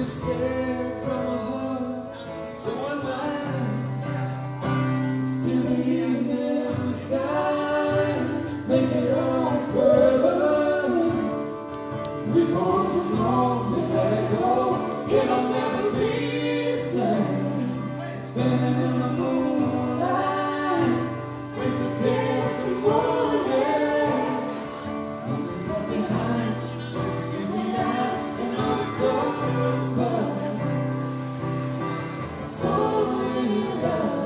you're scared from a heart, so am I. Still the evening sky, make it ours forever. We both know if we let it go, it'll never be the same. Spinning in the moonlight, it's against the morning. Something's left behind, just you and I, and all the stars above. It's only love.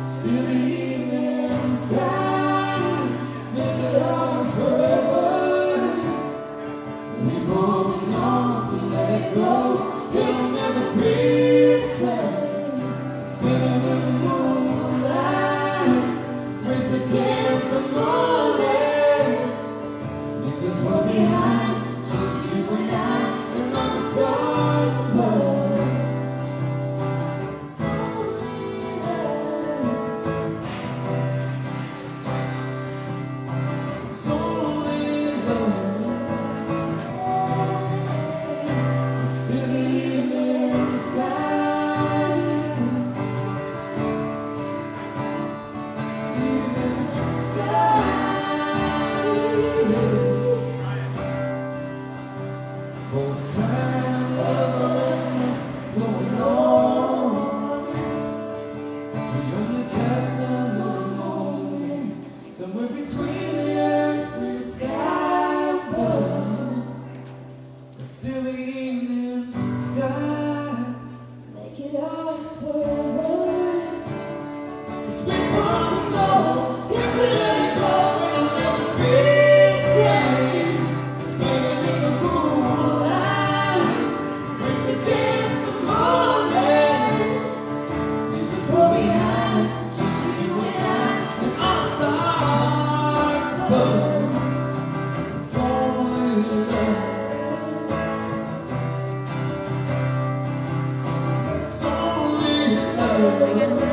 Still the evening sky, make it ours forever. So we both know if we let it go, it'll never be the same. Spinning in the moonlight, race against the morning. Let's leave this world behind, just you and I, and all the stars above. It's only love. Still the evening sky, evening sky. Both time, love, and going on. We only catch them one moment, somewhere between the earth and sky above. It's still the evening sky, make it ours forever. 'Cause we both know if we let it go, it'll never be the same. Spinning in the moonlight, race against the morning. Leave this world behind, just you and I, and all the stars above. It's only love. It's only love.